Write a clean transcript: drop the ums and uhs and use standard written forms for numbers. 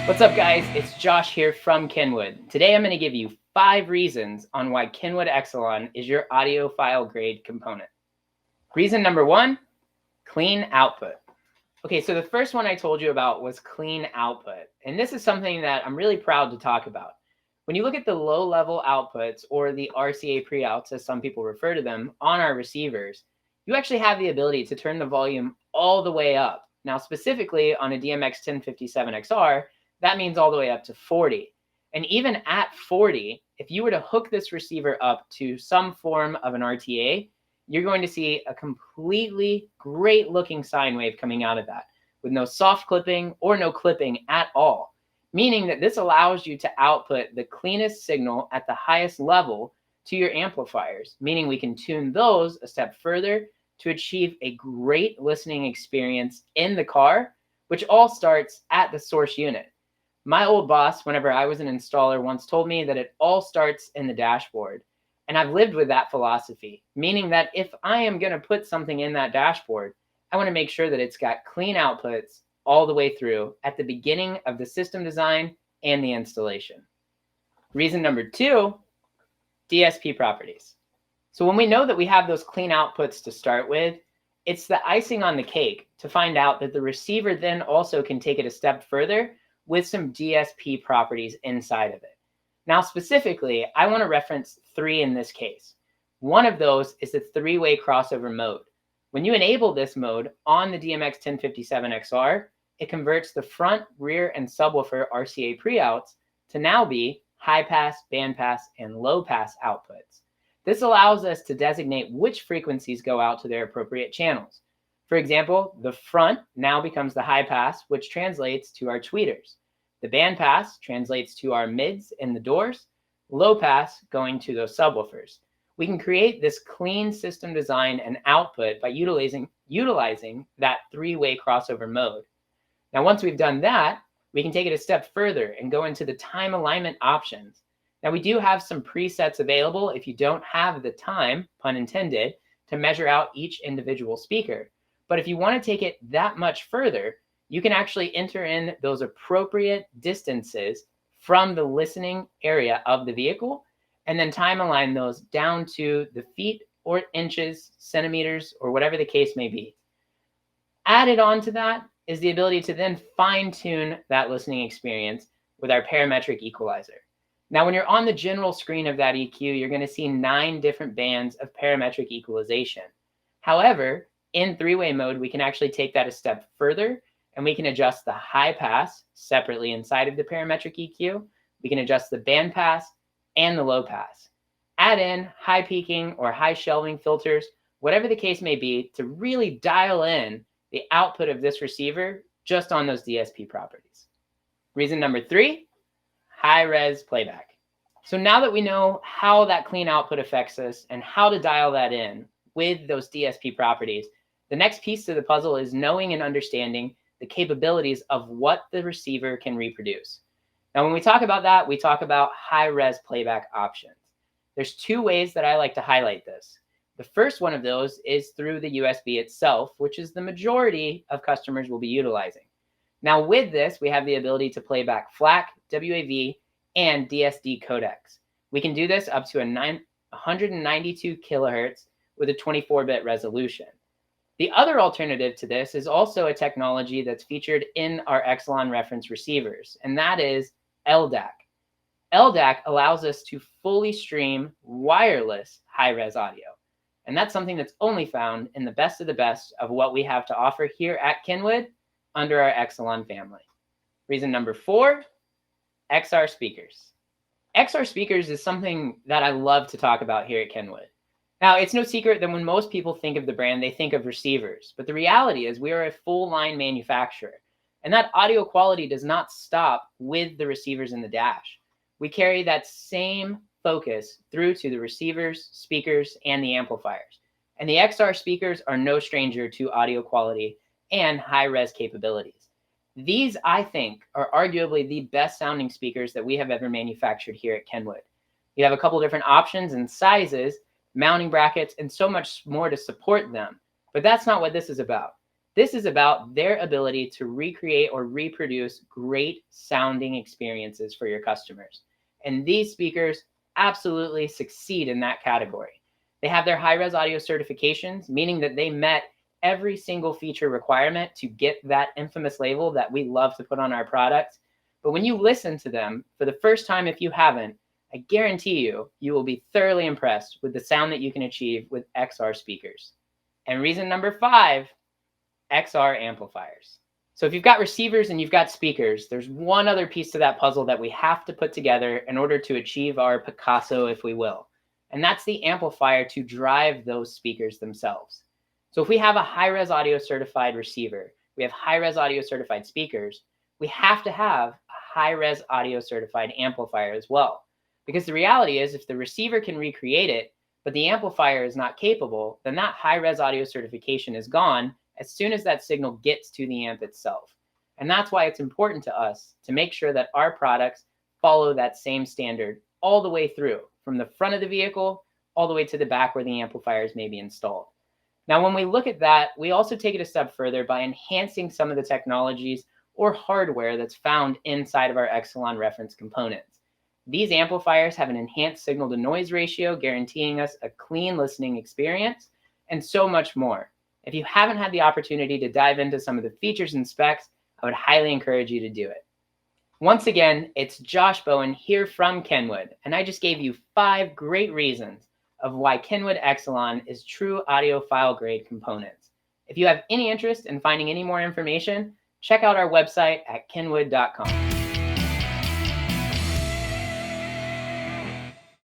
What's up, guys? It's Josh here from KENWOOD. Today I'm going to give you 5 reasons on why KENWOOD eXcelon is your audiophile grade component. Reason number 1, clean output. Okay, so the first one I told you about was clean output. And this is something that I'm really proud to talk about. When you look at the low-level outputs, or the RCA pre-outs as some people refer to them, on our receivers, you actually have the ability to turn the volume all the way up. Now, specifically on a DMX1057XR, that means all the way up to 40. And even at 40, if you were to hook this receiver up to some form of an RTA, you're going to see a completely great looking sine wave coming out of that with no soft clipping or no clipping at all, meaning that this allows you to output the cleanest signal at the highest level to your amplifiers, meaning we can tune those a step further to achieve a great listening experience in the car, which all starts at the source unit. My old boss, whenever I was an installer, once told me that it all starts in the dashboard. And I've lived with that philosophy, meaning that if I am going to put something in that dashboard, I want to make sure that it's got clean outputs all the way through at the beginning of the system design and the installation. Reason number 2, DSP properties. So when we know that we have those clean outputs to start with, it's the icing on the cake to find out that the receiver then also can take it a step further with some DSP properties inside of it. Now, specifically, I want to reference 3 in this case. One of those is the 3-way crossover mode. When you enable this mode on the DMX1057XR, it converts the front, rear, and subwoofer RCA pre-outs to now be high pass, band pass, and low pass outputs. This allows us to designate which frequencies go out to their appropriate channels. For example, the front now becomes the high pass, which translates to our tweeters. The band pass translates to our mids and the doors, low pass going to those subwoofers. We can create this clean system design and output by utilizing that 3-way crossover mode. Now, once we've done that, we can take it a step further and go into the time alignment options. Now, we do have some presets available if you don't have the time, pun intended, to measure out each individual speaker. But if you want to take it that much further, you can actually enter in those appropriate distances from the listening area of the vehicle and then time align those down to the feet or inches, centimeters, or whatever the case may be. Added on to that is the ability to then fine tune that listening experience with our parametric equalizer. Now, when you're on the general screen of that EQ, you're going to see 9 different bands of parametric equalization. However, in 3-way mode, we can actually take that a step further, and we can adjust the high pass separately inside of the parametric EQ. We can adjust the band pass and the low pass. Add in high peaking or high shelving filters, whatever the case may be, to really dial in the output of this receiver just on those DSP properties. Reason number 3, high-res playback. So now that we know how that clean output affects us and how to dial that in with those DSP properties, the next piece to the puzzle is knowing and understanding the capabilities of what the receiver can reproduce. Now, when we talk about that, we talk about high-res playback options. There's 2 ways that I like to highlight this. The first one of those is through the USB itself, which is the majority of customers will be utilizing. Now, with this, we have the ability to play back FLAC, WAV, and DSD codecs. We can do this up to 192 kilohertz with a 24-bit resolution. The other alternative to this is also a technology that's featured in our eXcelon reference receivers, and that is LDAC. LDAC allows us to fully stream wireless high-res audio, and that's something that's only found in the best of the best of what we have to offer here at KENWOOD under our eXcelon family. Reason number 4, XR speakers. XR speakers is something that I love to talk about here at KENWOOD. Now, it's no secret that when most people think of the brand, they think of receivers. But the reality is we are a full-line manufacturer. And that audio quality does not stop with the receivers in the dash. We carry that same focus through to the receivers, speakers, and the amplifiers. And the XR speakers are no stranger to audio quality and high-res capabilities. These, I think, are arguably the best sounding speakers that we have ever manufactured here at KENWOOD. You have a couple different options and sizes, mounting brackets, and so much more to support them. But that's not what this is about. This is about their ability to recreate or reproduce great sounding experiences for your customers. And these speakers absolutely succeed in that category. They have their high-res audio certifications, meaning that they met every single feature requirement to get that infamous label that we love to put on our products. But when you listen to them for the first time, if you haven't, I guarantee you will be thoroughly impressed with the sound that you can achieve with XR speakers. And reason number 5, XR amplifiers. So if you've got receivers and you've got speakers, there's one other piece to that puzzle that we have to put together in order to achieve our Picasso, if we will. And that's the amplifier to drive those speakers themselves. So if we have a high-res audio certified receiver, we have high-res audio certified speakers, we have to have a high-res audio certified amplifier as well. Because the reality is, if the receiver can recreate it, but the amplifier is not capable, then that high-res audio certification is gone as soon as that signal gets to the amp itself. And that's why it's important to us to make sure that our products follow that same standard all the way through, from the front of the vehicle all the way to the back where the amplifiers may be installed. Now, when we look at that, we also take it a step further by enhancing some of the technologies or hardware that's found inside of our eXcelon reference components. These amplifiers have an enhanced signal-to-noise ratio, guaranteeing us a clean listening experience, and so much more. If you haven't had the opportunity to dive into some of the features and specs, I would highly encourage you to do it. Once again, it's Josh Bowen here from Kenwood, and I just gave you 5 great reasons of why Kenwood eXcelon is true audiophile grade components. If you have any interest in finding any more information, check out our website at kenwood.com.